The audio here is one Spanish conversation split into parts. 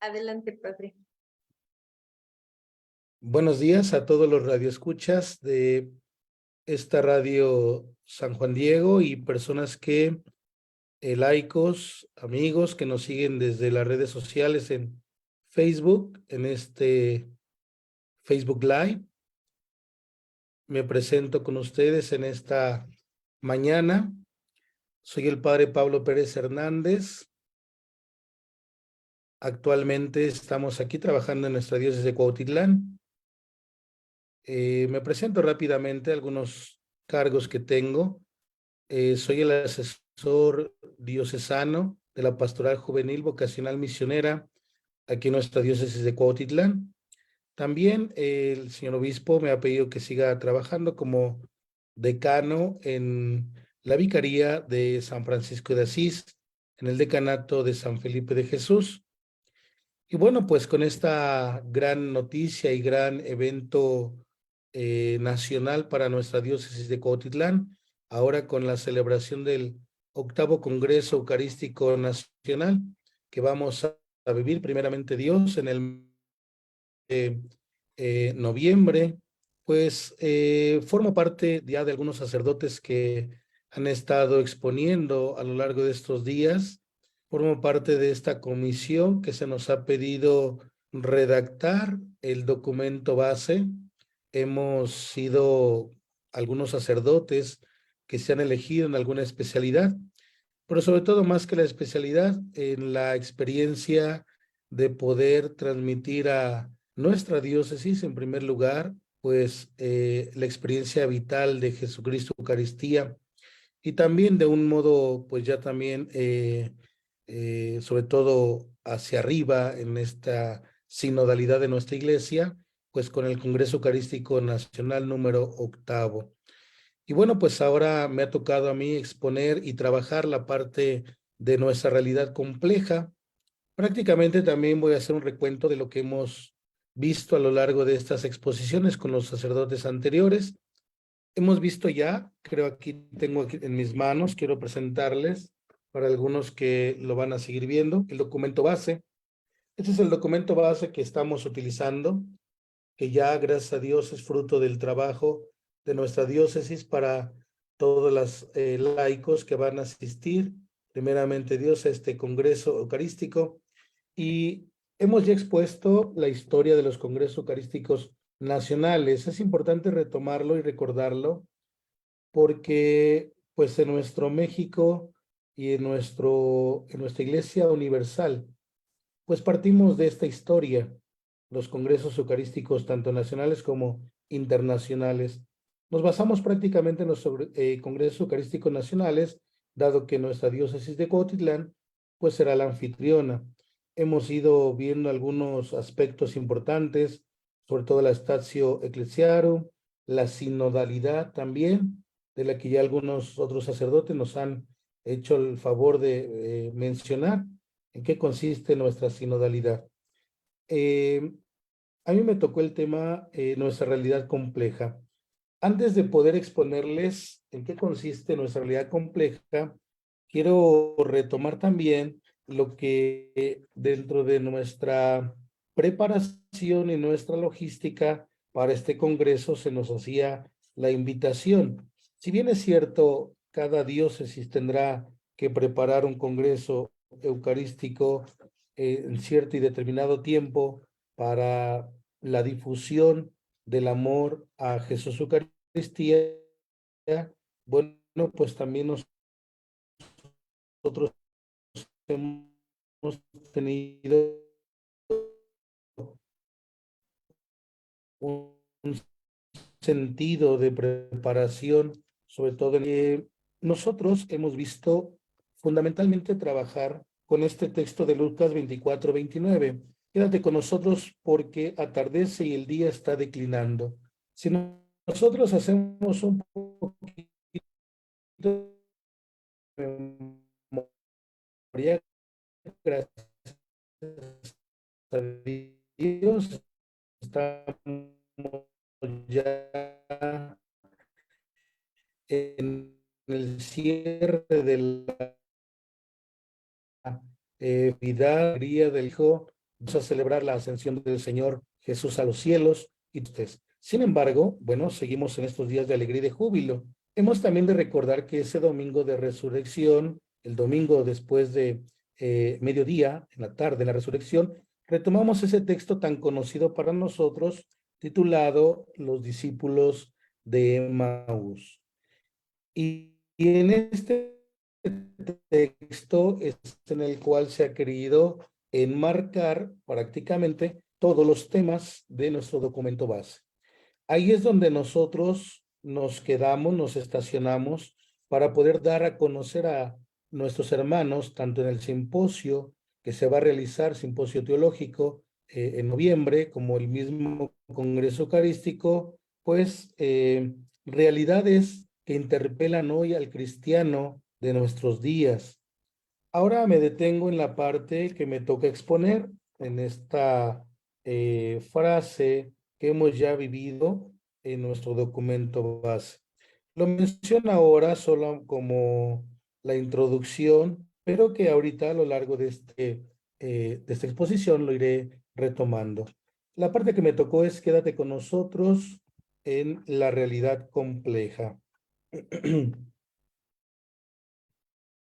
Adelante, padre. Buenos días a todos los radioescuchas de esta radio San Juan Diego y personas que, laicos, amigos que nos siguen desde las redes sociales en Facebook, en este Facebook Live. Me presento con ustedes en esta mañana. Soy el padre Pablo Pérez Hernández. Actualmente estamos aquí trabajando en nuestra diócesis de Cuautitlán. Me presento rápidamente algunos cargos que tengo. Soy el asesor diocesano de la Pastoral Juvenil Vocacional Misionera aquí en nuestra diócesis de Cuautitlán. También el señor obispo me ha pedido que siga trabajando como decano en la vicaría de San Francisco de Asís, en el decanato de San Felipe de Jesús. Y bueno, pues con esta gran noticia y gran evento nacional para nuestra diócesis de Cuautitlán, ahora con la celebración del 8º Congreso Eucarístico Nacional, que vamos a vivir primeramente Dios en el noviembre, pues formo parte ya de algunos sacerdotes que han estado exponiendo a lo largo de estos días. Formo parte de esta comisión que se nos ha pedido redactar el documento base. Hemos sido algunos sacerdotes que se han elegido en alguna especialidad, pero sobre todo más que la especialidad, en la experiencia de poder transmitir a nuestra diócesis, en primer lugar, pues la experiencia vital de Jesucristo Eucaristía y también de un modo, pues ya también, sobre todo hacia arriba en esta sinodalidad de nuestra iglesia, pues con el Congreso Eucarístico Nacional número 8º. Y bueno, pues ahora me ha tocado a mí exponer y trabajar la parte de nuestra realidad compleja. Prácticamente también voy a hacer un recuento de lo que hemos visto a lo largo de estas exposiciones con los sacerdotes anteriores. Hemos visto ya, creo aquí tengo aquí en mis manos, quiero presentarles para algunos que lo van a seguir viendo, el documento base. Este es el documento base que estamos utilizando, que ya, gracias a Dios, es fruto del trabajo de nuestra diócesis para todos los laicos que van a asistir, primeramente Dios, a este Congreso Eucarístico. Y hemos ya expuesto la historia de los Congresos Eucarísticos nacionales. Es importante retomarlo y recordarlo porque pues en nuestro México y en nuestra Iglesia Universal, pues partimos de esta historia, los congresos eucarísticos tanto nacionales como internacionales. Nos basamos prácticamente en los congresos eucarísticos nacionales, dado que nuestra diócesis de Cuautitlán, pues será la anfitriona. Hemos ido viendo algunos aspectos importantes, sobre todo la statio ecclesiarum, la sinodalidad también, de la que ya algunos otros sacerdotes nos han hecho el favor de mencionar en qué consiste nuestra sinodalidad. A mí me tocó el tema nuestra realidad compleja. Antes de poder exponerles en qué consiste nuestra realidad compleja, quiero retomar también lo que dentro de nuestra preparación y nuestra logística para este congreso se nos hacía la invitación. Si bien es cierto, cada diócesis tendrá que preparar un congreso eucarístico en cierto y determinado tiempo para la difusión del amor a Jesús Eucaristía, bueno, pues también nosotros hemos tenido un sentido de preparación, sobre todo en que nosotros hemos visto fundamentalmente trabajar con este texto de Lucas 24-29. Quédate con nosotros porque atardece y el día está declinando. Si nosotros hacemos un poquito de memoria, gracias a Dios, estamos ya en el cierre de la vida del Hijo vamos a celebrar la ascensión del Señor Jesús a los cielos y ustedes. Sin embargo, bueno, seguimos en estos días de alegría y de júbilo. Hemos también de recordar que ese domingo de resurrección, el domingo después de mediodía, en la tarde, en la resurrección, retomamos ese texto tan conocido para nosotros, titulado Los discípulos de Emaús. Y en este texto es en el cual se ha querido enmarcar prácticamente todos los temas de nuestro documento base. Ahí es donde nosotros nos quedamos, nos estacionamos para poder dar a conocer a nuestros hermanos, tanto en el simposio que se va a realizar, simposio teológico, en noviembre, como el mismo Congreso Eucarístico, pues realidades que interpelan hoy al cristiano de nuestros días. Ahora me detengo en la parte que me toca exponer, en esta frase que hemos ya vivido en nuestro documento base. Lo menciono ahora solo como la introducción, pero que ahorita a lo largo de esta exposición lo iré retomando. La parte que me tocó es quédate con nosotros en la realidad compleja.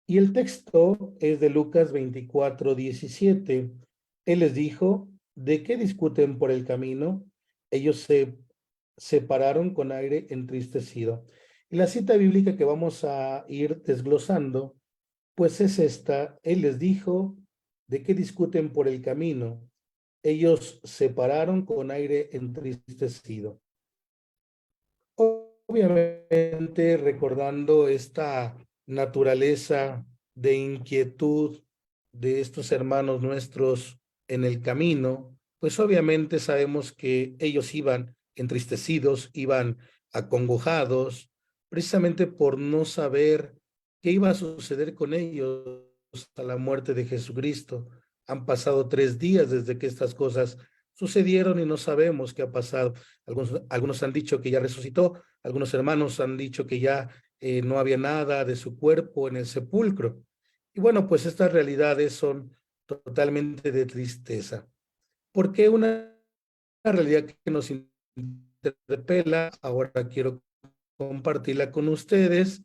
Y el texto es de Lucas 24:17. Él les dijo, ¿de qué discuten por el camino? Ellos se separaron con aire entristecido. Y la cita bíblica que vamos a ir desglosando, pues es esta. Él les dijo, ¿de qué discuten por el camino? Ellos se pararon con aire entristecido. Obviamente recordando esta naturaleza de inquietud de estos hermanos nuestros en el camino, pues obviamente sabemos que ellos iban entristecidos, iban acongojados, precisamente por no saber qué iba a suceder con ellos a la muerte de Jesucristo. Han pasado 3 días desde que estas cosas sucedieron y no sabemos qué ha pasado. Algunos han dicho que ya resucitó, algunos hermanos han dicho que ya no había nada de su cuerpo en el sepulcro. Y bueno, pues estas realidades son totalmente de tristeza. Porque una realidad que nos interpela, ahora quiero compartirla con ustedes,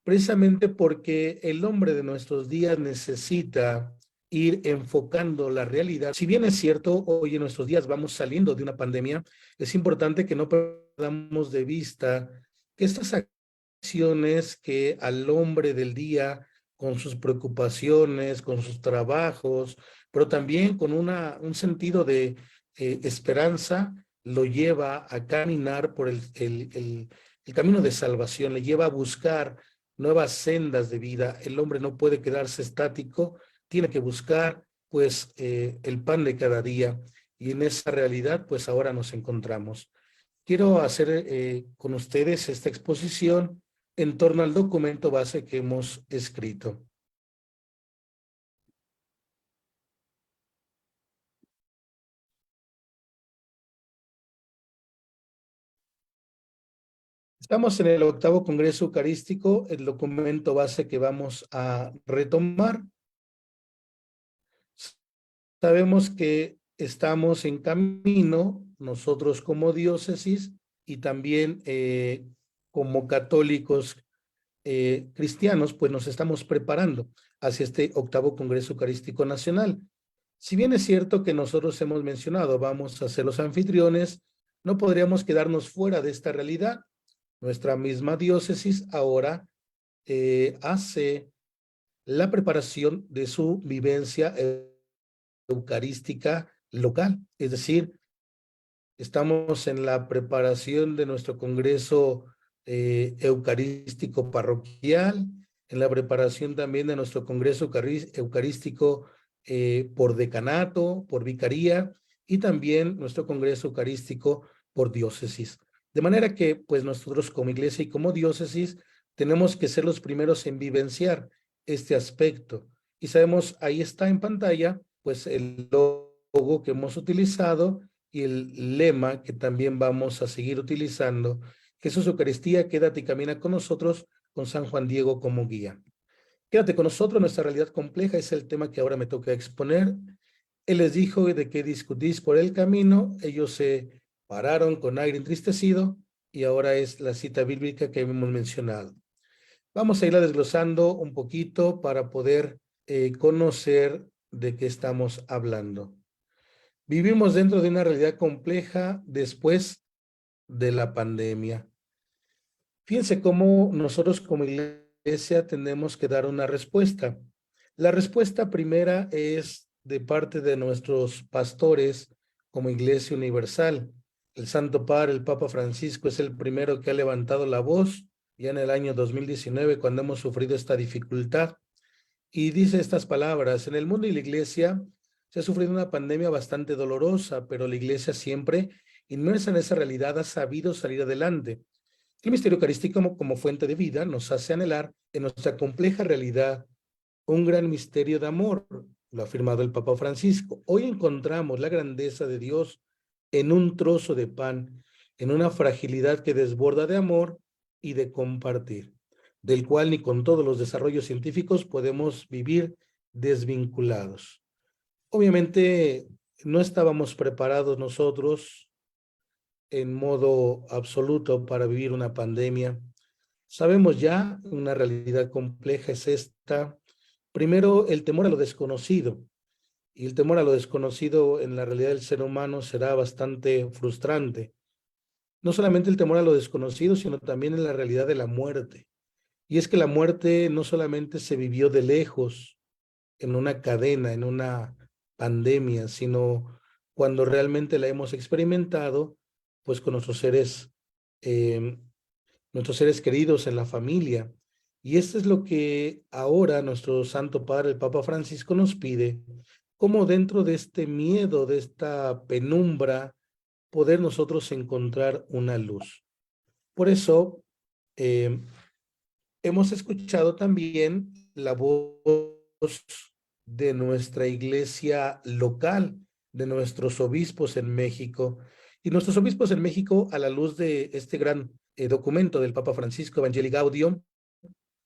precisamente porque el hombre de nuestros días necesita ir enfocando la realidad. Si bien es cierto, hoy en nuestros días vamos saliendo de una pandemia, es importante que no perdamos de vista que estas acciones que al hombre del día, con sus preocupaciones, con sus trabajos, pero también con un sentido de esperanza, lo lleva a caminar por el camino de salvación, le lleva a buscar nuevas sendas de vida. El hombre no puede quedarse estático, tiene que buscar pues el pan de cada día, y en esa realidad pues ahora nos encontramos. Quiero hacer con ustedes esta exposición en torno al documento base que hemos escrito. Estamos en el 8º Congreso Eucarístico, el documento base que vamos a retomar. Sabemos que estamos en camino, nosotros como diócesis y también como católicos cristianos, pues nos estamos preparando hacia este 8º Congreso Eucarístico Nacional. Si bien es cierto que nosotros hemos mencionado, vamos a ser los anfitriones, no podríamos quedarnos fuera de esta realidad. Nuestra misma diócesis ahora hace la preparación de su vivencia eucarística local, es decir, estamos en la preparación de nuestro Congreso Eucarístico Parroquial, en la preparación también de nuestro Congreso Eucarístico por decanato, por vicaría, y también nuestro Congreso Eucarístico por diócesis. De manera que, pues nosotros como iglesia y como diócesis tenemos que ser los primeros en vivenciar este aspecto. Y sabemos, ahí está en pantalla, pues el logo que hemos utilizado y el lema que también vamos a seguir utilizando: Jesús Eucaristía, quédate y camina con nosotros, con San Juan Diego como guía. Quédate con nosotros, nuestra realidad compleja es el tema que ahora me toca exponer. Él les dijo: ¿de qué discutís por el camino? Ellos se pararon con aire entristecido y ahora es la cita bíblica que hemos mencionado. Vamos a irla desglosando un poquito para poder conocer de qué estamos hablando. Vivimos dentro de una realidad compleja después de la pandemia. Fíjense cómo nosotros como iglesia tenemos que dar una respuesta. La respuesta primera es de parte de nuestros pastores como Iglesia Universal. El Santo Padre, el Papa Francisco, es el primero que ha levantado la voz ya en el año 2019 cuando hemos sufrido esta dificultad. Y dice estas palabras: en el mundo y la iglesia se ha sufrido una pandemia bastante dolorosa, pero la iglesia siempre, inmersa en esa realidad, ha sabido salir adelante. El misterio eucarístico como fuente de vida nos hace anhelar en nuestra compleja realidad un gran misterio de amor, lo ha afirmado el Papa Francisco. Hoy encontramos la grandeza de Dios en un trozo de pan, en una fragilidad que desborda de amor y de compartir, del cual ni con todos los desarrollos científicos podemos vivir desvinculados. Obviamente no estábamos preparados nosotros en modo absoluto para vivir una pandemia. Sabemos ya, una realidad compleja es esta. Primero, el temor a lo desconocido. Y el temor a lo desconocido en la realidad del ser humano será bastante frustrante. No solamente el temor a lo desconocido, sino también en la realidad de la muerte. Y es que la muerte no solamente se vivió de lejos, en una cadena, en una pandemia, sino cuando realmente la hemos experimentado, pues con eh, nuestros seres queridos en la familia. Y esto es lo que ahora nuestro Santo Padre, el Papa Francisco, nos pide: cómo dentro de este miedo, de esta penumbra, poder nosotros encontrar una luz. Por eso, eh, hemos escuchado también la voz de nuestra iglesia local, de nuestros obispos en México. Y nuestros obispos en México, a la luz de este gran documento del Papa Francisco, Evangelii Gaudium,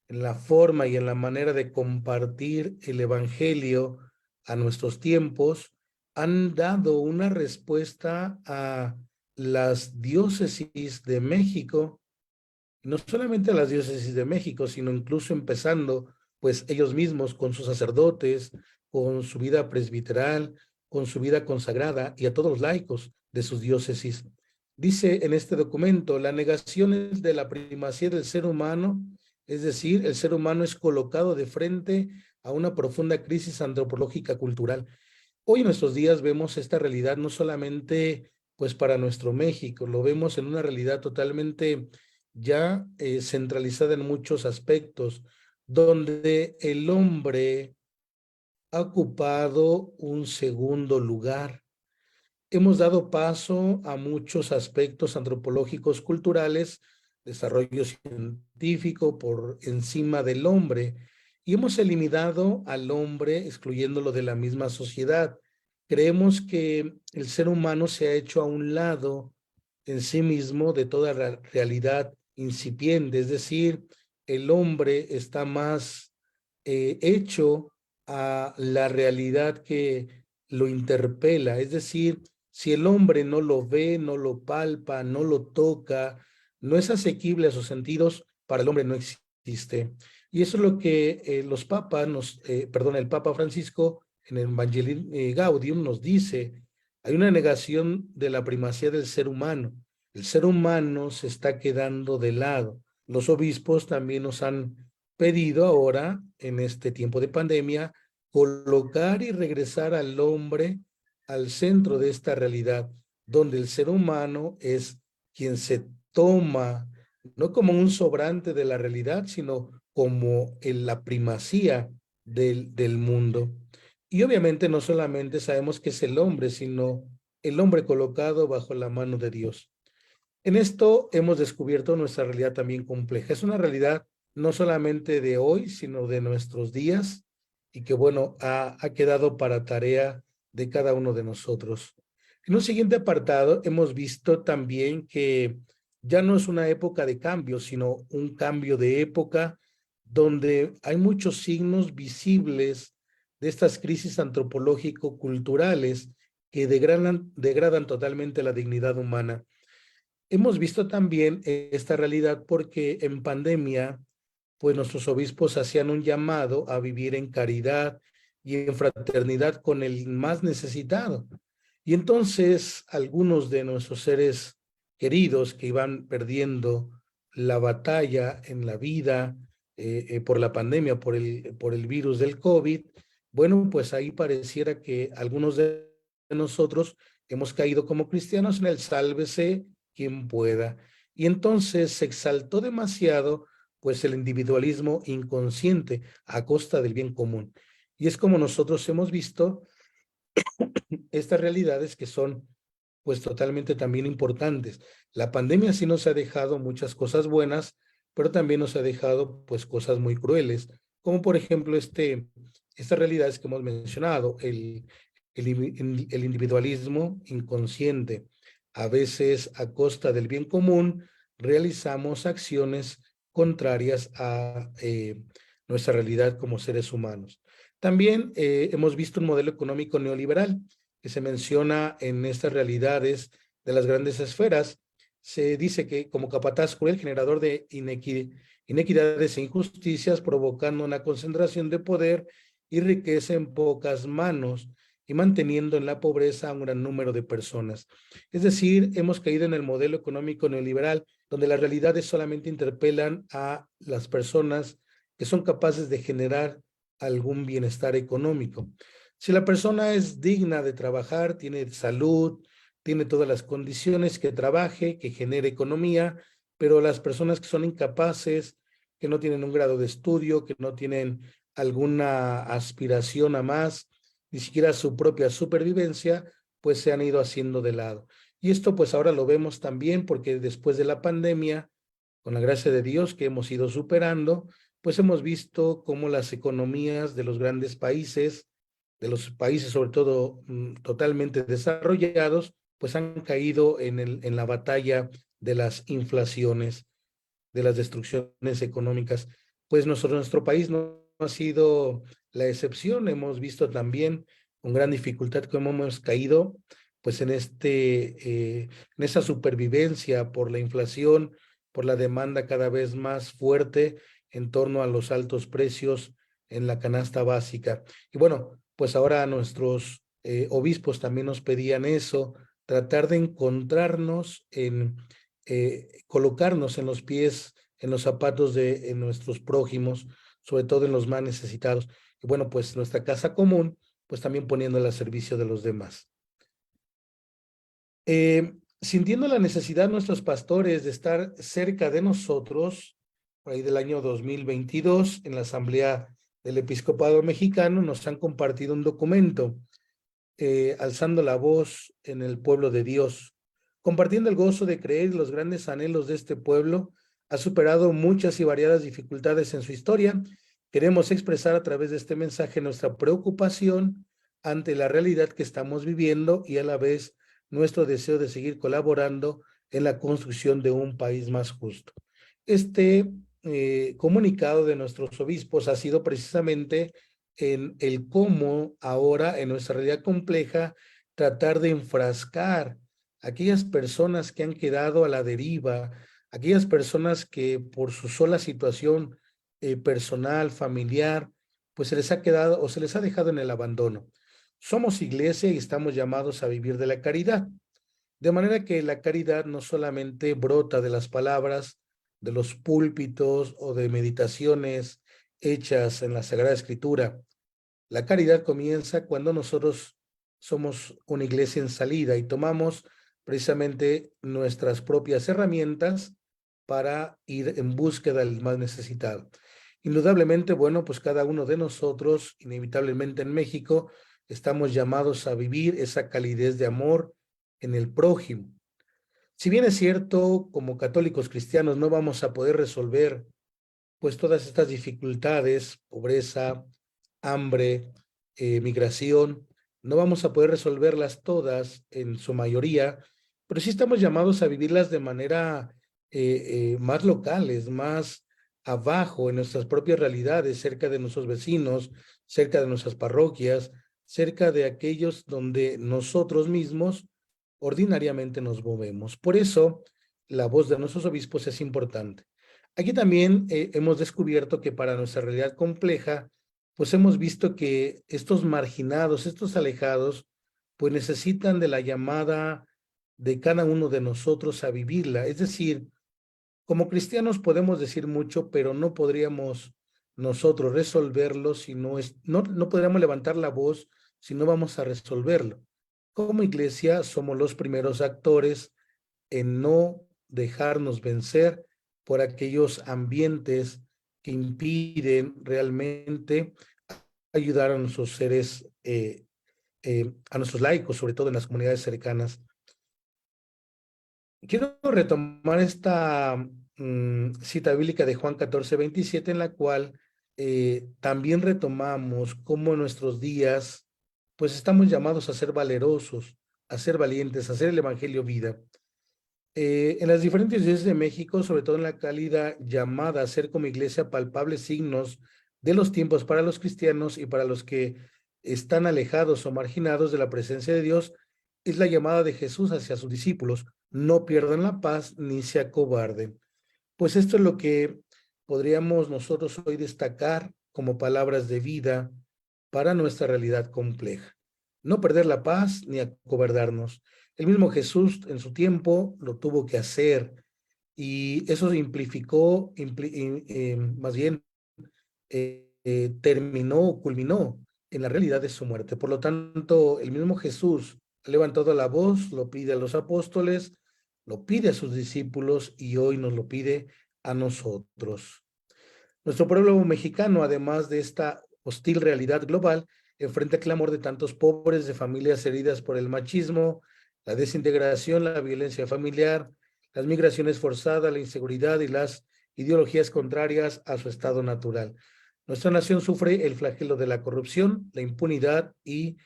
en la forma y en la manera de compartir el Evangelio a nuestros tiempos, han dado una respuesta a las diócesis de México, no solamente a las diócesis de México, sino incluso empezando, pues ellos mismos con sus sacerdotes, con su vida presbiteral, con su vida consagrada y a todos los laicos de sus diócesis. Dice en este documento: la negación es de la primacía del ser humano, es decir, el ser humano es colocado de frente a una profunda crisis antropológica cultural. Hoy en nuestros días vemos esta realidad no solamente pues para nuestro México, lo vemos en una realidad totalmente ya centralizada en muchos aspectos, donde el hombre ha ocupado un segundo lugar. Hemos dado paso a muchos aspectos antropológicos, culturales, desarrollo científico por encima del hombre, y hemos eliminado al hombre, excluyéndolo de la misma sociedad. Creemos que el ser humano se ha hecho a un lado en sí mismo de toda la realidad incipiente, es decir, el hombre está más hecho a la realidad que lo interpela, es decir, si el hombre no lo ve, no lo palpa, no lo toca, no es asequible a sus sentidos, para el hombre no existe. Y eso es lo que los papas el Papa Francisco en el Evangelii Gaudium nos dice: hay una negación de la primacía del ser humano. El ser humano se está quedando de lado. Los obispos también nos han pedido ahora, en este tiempo de pandemia, colocar y regresar al hombre al centro de esta realidad, donde el ser humano es quien se toma, no como un sobrante de la realidad, sino como en la primacía del mundo. Y obviamente no solamente sabemos que es el hombre, sino el hombre colocado bajo la mano de Dios. En esto hemos descubierto nuestra realidad también compleja. Es una realidad no solamente de hoy, sino de nuestros días, y que bueno, ha quedado para tarea de cada uno de nosotros. En un siguiente apartado hemos visto también que ya no es una época de cambio, sino un cambio de época donde hay muchos signos visibles de estas crisis antropológico-culturales que degradan totalmente la dignidad humana. Hemos visto también esta realidad porque en pandemia, pues nuestros obispos hacían un llamado a vivir en caridad y en fraternidad con el más necesitado. Y entonces algunos de nuestros seres queridos que iban perdiendo la batalla en la vida por la pandemia, por el virus del COVID, bueno, pues ahí pareciera que algunos de nosotros hemos caído como cristianos en el sálvese quien pueda. Y entonces se exaltó demasiado pues el individualismo inconsciente a costa del bien común. Y es como nosotros hemos visto estas realidades que son pues totalmente también importantes. La pandemia sí nos ha dejado muchas cosas buenas, pero también nos ha dejado pues cosas muy crueles, como por ejemplo estas realidades que hemos mencionado, el individualismo inconsciente. A veces a costa del bien común realizamos acciones contrarias a nuestra realidad como seres humanos. También hemos visto un modelo económico neoliberal que se menciona en estas realidades de las grandes esferas. Se dice que como capataz cruel, generador de inequidades e injusticias, provocando una concentración de poder y riqueza en pocas manos y manteniendo en la pobreza a un gran número de personas. Es decir, hemos caído en el modelo económico neoliberal, donde las realidades solamente interpelan a las personas que son capaces de generar algún bienestar económico. Si la persona es digna de trabajar, tiene salud, tiene todas las condiciones, que trabaje, que genere economía, pero las personas que son incapaces, que no tienen un grado de estudio, que no tienen alguna aspiración a más, ni siquiera su propia supervivencia, pues se han ido haciendo de lado. Y esto pues ahora lo vemos también porque después de la pandemia, con la gracia de Dios que hemos ido superando, pues hemos visto cómo las economías de los grandes países, de los países sobre todo totalmente desarrollados, pues han caído en la batalla de las inflaciones, de las destrucciones económicas. Pues nuestro país no ha sido la excepción. Hemos visto también con gran dificultad cómo hemos caído pues en esa supervivencia por la inflación, por la demanda cada vez más fuerte en torno a los altos precios en la canasta básica. Y bueno, pues ahora nuestros obispos también nos pedían eso, tratar de encontrarnos colocarnos en los pies, en los zapatos de nuestros prójimos, sobre todo en los más necesitados. Y bueno, pues nuestra casa común, pues también poniéndola al servicio de los demás. Sintiendo la necesidad nuestros pastores de estar cerca de nosotros, por ahí del año 2022, en la Asamblea del Episcopado Mexicano, nos han compartido un documento, alzando la voz en el pueblo de Dios, compartiendo el gozo de creer y los grandes anhelos de este pueblo. Ha superado muchas y variadas dificultades en su historia. Queremos expresar a través de este mensaje nuestra preocupación ante la realidad que estamos viviendo y a la vez nuestro deseo de seguir colaborando en la construcción de un país más justo. Este comunicado de nuestros obispos ha sido precisamente en el cómo ahora en nuestra realidad compleja tratar de enfrascar a aquellas personas que han quedado a la deriva, aquellas personas que por su sola situación personal, familiar, pues se les ha quedado o se les ha dejado en el abandono. Somos iglesia y estamos llamados a vivir de la caridad. De manera que la caridad no solamente brota de las palabras, de los púlpitos o de meditaciones hechas en la Sagrada Escritura. La caridad comienza cuando nosotros somos una iglesia en salida y tomamos precisamente nuestras propias herramientas para ir en búsqueda del más necesitado. Indudablemente, bueno, pues cada uno de nosotros, inevitablemente en México, estamos llamados a vivir esa calidez de amor en el prójimo. Si bien es cierto, como católicos cristianos no vamos a poder resolver pues todas estas dificultades, pobreza, hambre, migración, no vamos a poder resolverlas todas en su mayoría, pero sí estamos llamados a vivirlas de manera más locales, más abajo en nuestras propias realidades, cerca de nuestros vecinos, cerca de nuestras parroquias, cerca de aquellos donde nosotros mismos ordinariamente nos movemos. Por eso, la voz de nuestros obispos es importante. Aquí también hemos descubierto que para nuestra realidad compleja, pues hemos visto que estos marginados, estos alejados, pues necesitan de la llamada de cada uno de nosotros a vivirla. Es decir, como cristianos podemos decir mucho, pero no podríamos nosotros resolverlo si no podríamos levantar la voz si no vamos a resolverlo. Como iglesia somos los primeros actores en no dejarnos vencer por aquellos ambientes que impiden realmente ayudar a nuestros seres, a nuestros laicos, sobre todo en las comunidades cercanas. Quiero retomar esta cita bíblica de Juan 14:27, en la cual también retomamos cómo en nuestros días, pues estamos llamados a ser valerosos, a ser valientes, a hacer el evangelio vida. En las diferentes iglesias de México, sobre todo en la cálida llamada a ser como iglesia palpables signos de los tiempos para los cristianos y para los que están alejados o marginados de la presencia de Dios, es la llamada de Jesús hacia sus discípulos: no pierdan la paz ni se acobarden. Pues esto es lo que podríamos nosotros hoy destacar como palabras de vida para nuestra realidad compleja. No perder la paz ni acobardarnos. El mismo Jesús en su tiempo lo tuvo que hacer, y eso simplificó, más bien terminó, culminó en la realidad de su muerte. Por lo tanto, el mismo Jesús ha levantado la voz, lo pide a los apóstoles, lo pide a sus discípulos y hoy nos lo pide a nosotros. Nuestro pueblo mexicano, además de esta hostil realidad global, enfrenta el clamor de tantos pobres, de familias heridas por el machismo, la desintegración, la violencia familiar, las migraciones forzadas, la inseguridad y las ideologías contrarias a su estado natural. Nuestra nación sufre el flagelo de la corrupción, la impunidad y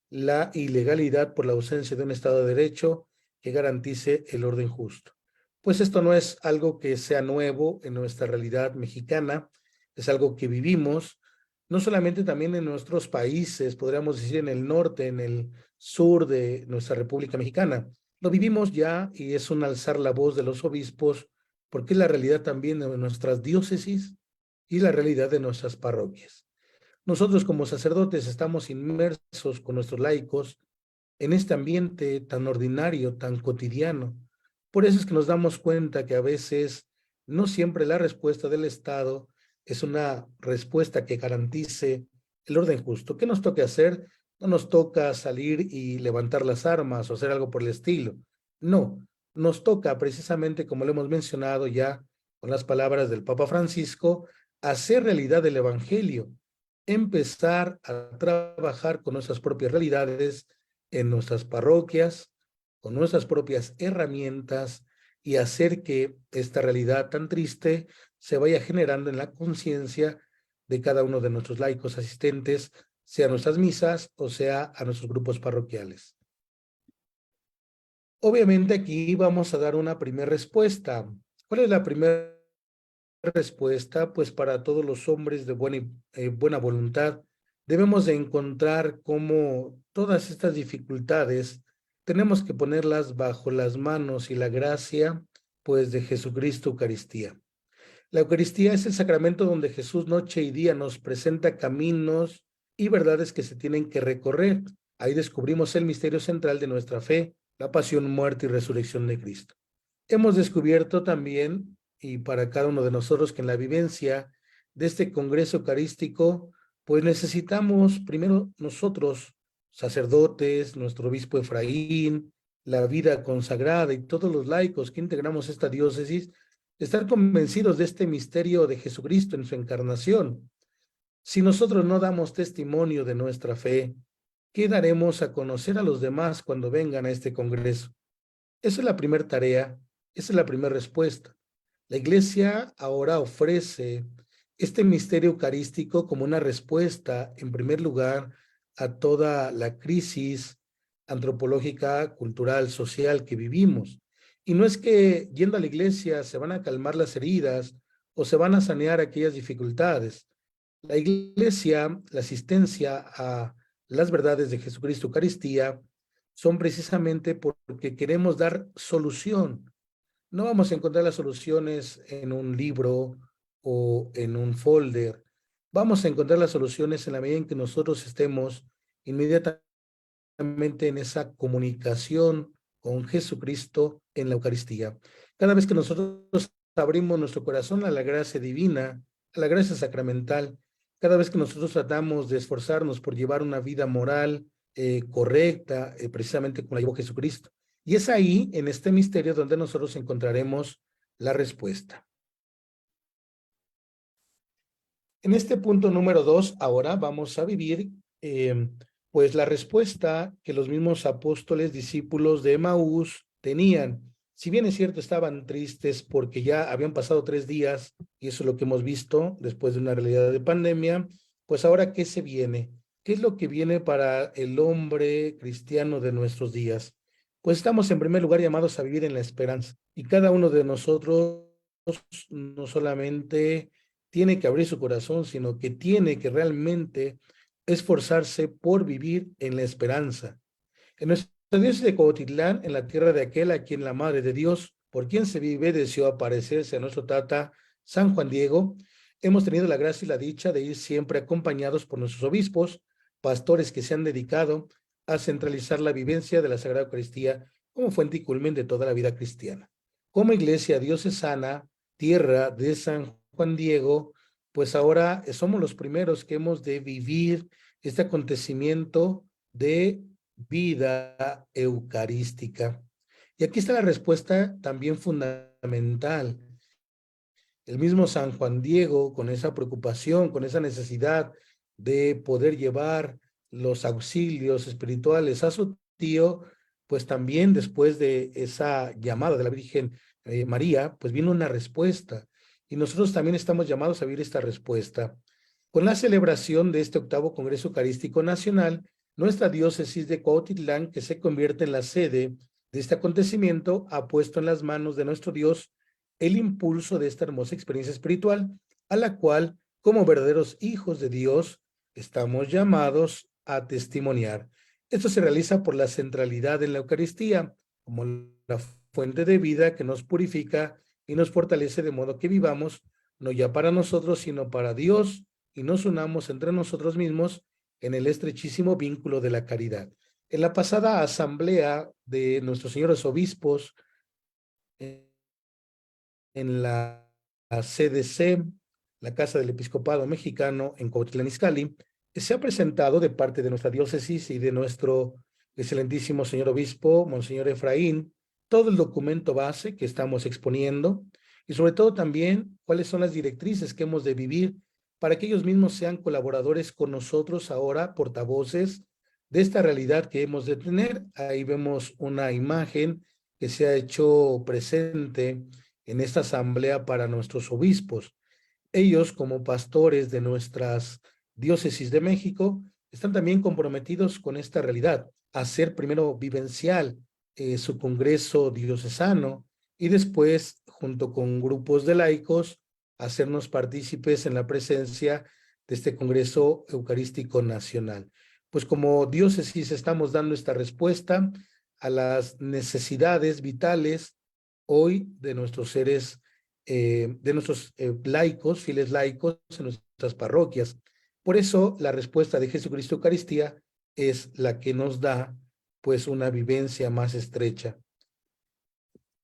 la ilegalidad por la ausencia de un Estado de Derecho que garantice el orden justo. Pues esto no es algo que sea nuevo en nuestra realidad mexicana, es algo que vivimos, no solamente también en nuestros países, podríamos decir en el norte, en el sur de nuestra República Mexicana. Lo vivimos ya y es un alzar la voz de los obispos, porque es la realidad también de nuestras diócesis y la realidad de nuestras parroquias. Nosotros como sacerdotes estamos inmersos con nuestros laicos en este ambiente tan ordinario, tan cotidiano. Por eso es que nos damos cuenta que a veces no siempre la respuesta del Estado es una respuesta que garantice el orden justo. ¿Qué nos toca hacer? No nos toca salir y levantar las armas o hacer algo por el estilo. No, nos toca precisamente, como lo hemos mencionado ya con las palabras del Papa Francisco, hacer realidad el Evangelio, empezar a trabajar con nuestras propias realidades en nuestras parroquias, con nuestras propias herramientas, y hacer que esta realidad tan triste se vaya generando en la conciencia de cada uno de nuestros laicos asistentes, sea a nuestras misas o sea a nuestros grupos parroquiales. Obviamente aquí vamos a dar una primera respuesta. ¿Cuál es la primera respuesta? Pues para todos los hombres de buena voluntad, debemos de encontrar cómo todas estas dificultades tenemos que ponerlas bajo las manos y la gracia, pues, de Jesucristo Eucaristía. La Eucaristía es el sacramento donde Jesús noche y día nos presenta caminos y verdades que se tienen que recorrer. Ahí descubrimos el misterio central de nuestra fe, la pasión, muerte y resurrección de Cristo. Hemos descubierto también, y para cada uno de nosotros, que en la vivencia de este Congreso Eucarístico, pues necesitamos primero nosotros, sacerdotes, nuestro obispo Efraín, la vida consagrada y todos los laicos que integramos esta diócesis, estar convencidos de este misterio de Jesucristo en su encarnación. Si nosotros no damos testimonio de nuestra fe, ¿qué daremos a conocer a los demás cuando vengan a este Congreso? Esa es la primera tarea, esa es la primera respuesta. La Iglesia ahora ofrece este misterio eucarístico como una respuesta, en primer lugar, a toda la crisis antropológica, cultural, social que vivimos. Y no es que yendo a la iglesia se van a calmar las heridas o se van a sanear aquellas dificultades. La iglesia, la asistencia a las verdades de Jesucristo Eucaristía son precisamente porque queremos dar solución. No vamos a encontrar las soluciones en un libro o en un folder. Vamos a encontrar las soluciones en la medida en que nosotros estemos inmediatamente en esa comunicación con Jesucristo en la Eucaristía. Cada vez que nosotros abrimos nuestro corazón a la gracia divina, a la gracia sacramental, cada vez que nosotros tratamos de esforzarnos por llevar una vida moral correcta, precisamente como la llevó Jesucristo. Y es ahí, en este misterio, donde nosotros encontraremos la respuesta. En este punto número 2, ahora vamos a vivir pues la respuesta que los mismos apóstoles, discípulos de Emaús tenían. Si bien es cierto, estaban tristes porque ya habían pasado 3 días, y eso es lo que hemos visto después de una realidad de pandemia, pues ahora, ¿qué se viene? ¿Qué es lo que viene para el hombre cristiano de nuestros días? Pues estamos en primer lugar llamados a vivir en la esperanza, y cada uno de nosotros no solamente tiene que abrir su corazón, sino que tiene que realmente esforzarse por vivir en la esperanza. En nuestra diócesis de Cuautitlán, en la tierra de aquel a quien la Madre de Dios, por quien se vive, deseó aparecerse a nuestro tata San Juan Diego, hemos tenido la gracia y la dicha de ir siempre acompañados por nuestros obispos, pastores que se han dedicado a centralizar la vivencia de la Sagrada Eucaristía como fuente y culmen de toda la vida cristiana. Como iglesia diocesana, tierra de San Juan Diego, pues ahora somos los primeros que hemos de vivir este acontecimiento de vida eucarística. Y aquí está la respuesta también fundamental. El mismo San Juan Diego, con esa preocupación, con esa necesidad de poder llevar los auxilios espirituales a su tío, pues también después de esa llamada de la Virgen María, pues vino una respuesta. Y nosotros también estamos llamados a vivir esta respuesta. Con la celebración de este octavo Congreso Eucarístico Nacional, nuestra diócesis de Cuautitlán, que se convierte en la sede de este acontecimiento, ha puesto en las manos de nuestro Dios el impulso de esta hermosa experiencia espiritual, a la cual, como verdaderos hijos de Dios, estamos llamados a testimoniar. Esto se realiza por la centralidad en la Eucaristía, como la fuente de vida que nos purifica y nos fortalece de modo que vivamos, no ya para nosotros, sino para Dios, y nos unamos entre nosotros mismos en el estrechísimo vínculo de la caridad. En la pasada asamblea de nuestros señores obispos, en la CDC, la Casa del Episcopado Mexicano en Cuautitlán Izcalli, se ha presentado de parte de nuestra diócesis y de nuestro excelentísimo señor obispo, Monseñor Efraín, todo el documento base que estamos exponiendo y sobre todo también cuáles son las directrices que hemos de vivir para que ellos mismos sean colaboradores con nosotros ahora, portavoces de esta realidad que hemos de tener. Ahí vemos una imagen que se ha hecho presente en esta asamblea para nuestros obispos. Ellos, como pastores de nuestras diócesis de México, están también comprometidos con esta realidad, hacer primero vivencial su congreso diocesano y después, junto con grupos de laicos, hacernos partícipes en la presencia de este Congreso Eucarístico Nacional. Pues como diócesis estamos dando esta respuesta a las necesidades vitales hoy de nuestros seres, de nuestros laicos, fieles laicos en nuestras parroquias. Por eso la respuesta de Jesucristo Eucaristía es la que nos da pues una vivencia más estrecha.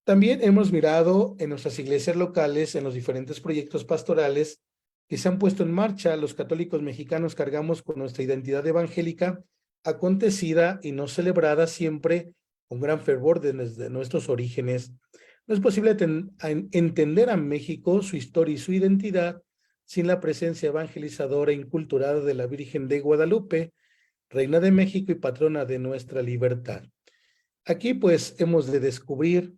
También hemos mirado en nuestras iglesias locales, en los diferentes proyectos pastorales que se han puesto en marcha. Los católicos mexicanos cargamos con nuestra identidad evangélica acontecida y no celebrada siempre con gran fervor desde nuestros orígenes. No es posible entender a México, su historia y su identidad sin la presencia evangelizadora e inculturada de la Virgen de Guadalupe, Reina de México y patrona de nuestra libertad. Aquí pues hemos de descubrir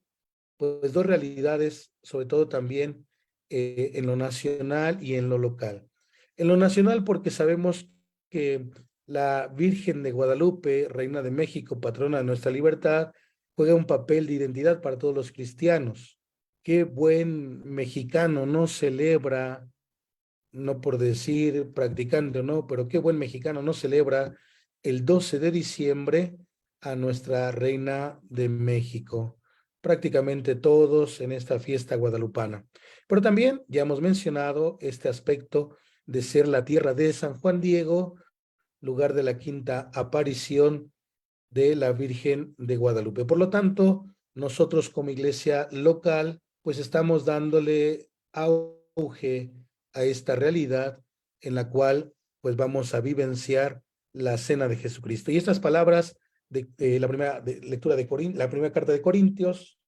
pues dos realidades, sobre todo también en lo nacional y en lo local. En lo nacional porque sabemos que la Virgen de Guadalupe, Reina de México, patrona de nuestra libertad, juega un papel de identidad para todos los cristianos. Qué buen mexicano no celebra no por decir practicante o no, pero qué buen mexicano no celebra el 12 de diciembre a nuestra Reina de México. Prácticamente todos en esta fiesta guadalupana. Pero también ya hemos mencionado este aspecto de ser la tierra de San Juan Diego, lugar de la quinta aparición de la Virgen de Guadalupe. Por lo tanto, nosotros como iglesia local, pues estamos dándole auge a esta realidad en la cual pues vamos a vivenciar la cena de Jesucristo. Y estas palabras de la primera lectura de la primera carta de Corintios,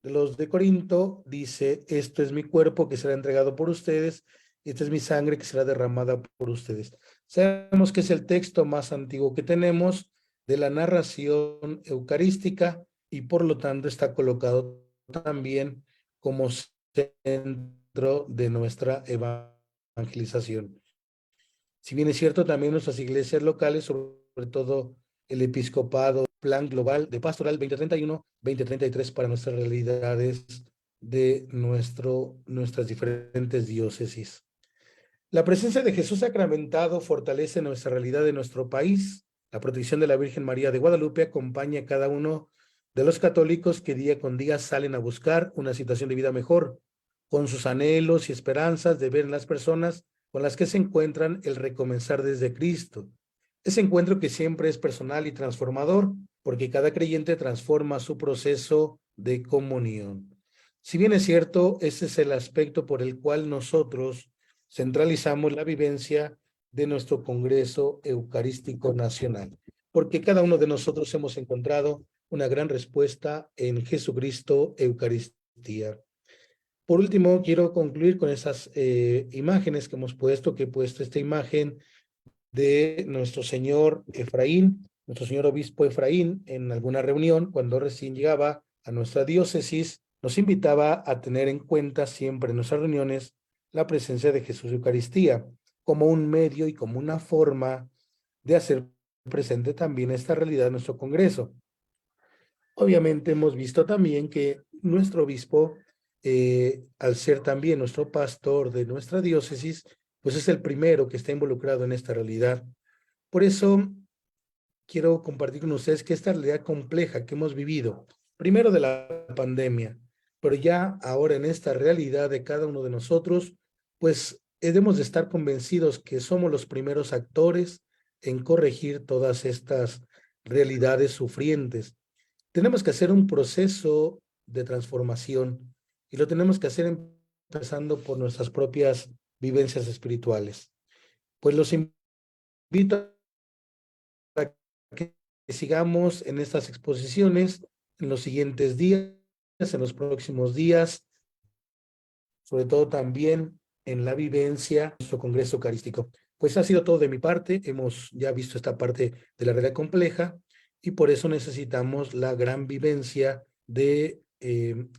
de los de Corinto, dice: esto es mi cuerpo que será entregado por ustedes, esta es mi sangre que será derramada por ustedes. Sabemos que es el texto más antiguo que tenemos de la narración eucarística y por lo tanto está colocado también como centro de nuestra evangelización. Si bien es cierto, también nuestras iglesias locales, sobre todo el episcopado, Plan Global de Pastoral 2031-2033 para nuestras realidades de nuestras diferentes diócesis. La presencia de Jesús sacramentado fortalece nuestra realidad de nuestro país. La protección de la Virgen María de Guadalupe acompaña a cada uno de los católicos que día con día salen a buscar una situación de vida mejor, con sus anhelos y esperanzas de ver en las personas con las que se encuentran el recomenzar desde Cristo. Ese encuentro que siempre es personal y transformador, porque cada creyente transforma su proceso de comunión. Si bien es cierto, ese es el aspecto por el cual nosotros centralizamos la vivencia de nuestro Congreso Eucarístico Nacional, porque cada uno de nosotros hemos encontrado una gran respuesta en Jesucristo Eucaristía. Por último, quiero concluir con esas imágenes que hemos puesto, que he puesto esta imagen de nuestro señor Efraín, nuestro señor obispo Efraín, en alguna reunión, cuando recién llegaba a nuestra diócesis, nos invitaba a tener en cuenta siempre en nuestras reuniones la presencia de Jesús Eucaristía, como un medio y como una forma de hacer presente también esta realidad en nuestro Congreso. Obviamente hemos visto también que nuestro obispo, al ser también nuestro pastor de nuestra diócesis, pues es el primero que está involucrado en esta realidad. Por eso quiero compartir con ustedes que esta realidad compleja que hemos vivido, primero de la pandemia, pero ya ahora en esta realidad de cada uno de nosotros, pues debemos de estar convencidos que somos los primeros actores en corregir todas estas realidades sufrientes. Tenemos que hacer un proceso de transformación y lo tenemos que hacer empezando por nuestras propias vivencias espirituales. Pues los invito a que sigamos en estas exposiciones en los siguientes días, en los próximos días, sobre todo también en la vivencia de nuestro Congreso Eucarístico. Pues ha sido todo de mi parte, hemos ya visto esta parte de la realidad compleja y por eso necesitamos la gran vivencia de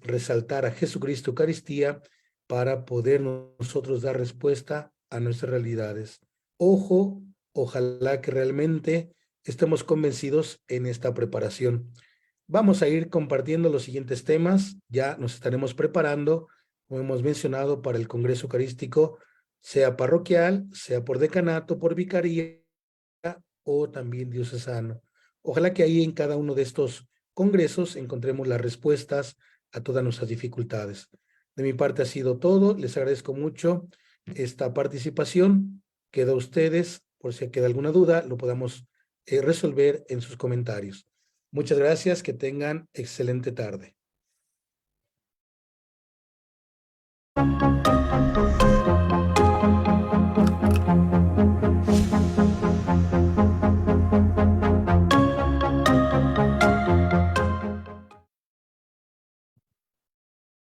resaltar a Jesucristo Eucaristía para poder nosotros dar respuesta a nuestras realidades. Ojo, ojalá que realmente estemos convencidos en esta preparación. Vamos a ir compartiendo los siguientes temas, ya nos estaremos preparando, como hemos mencionado, para el Congreso Eucarístico, sea parroquial, sea por decanato, por vicaría o también diocesano. Ojalá que ahí en cada uno de estos congresos encontremos las respuestas a todas nuestras dificultades. De mi parte ha sido todo, les agradezco mucho esta participación, queda a ustedes, por si queda alguna duda, lo podamos resolver en sus comentarios. Muchas gracias, que tengan excelente tarde.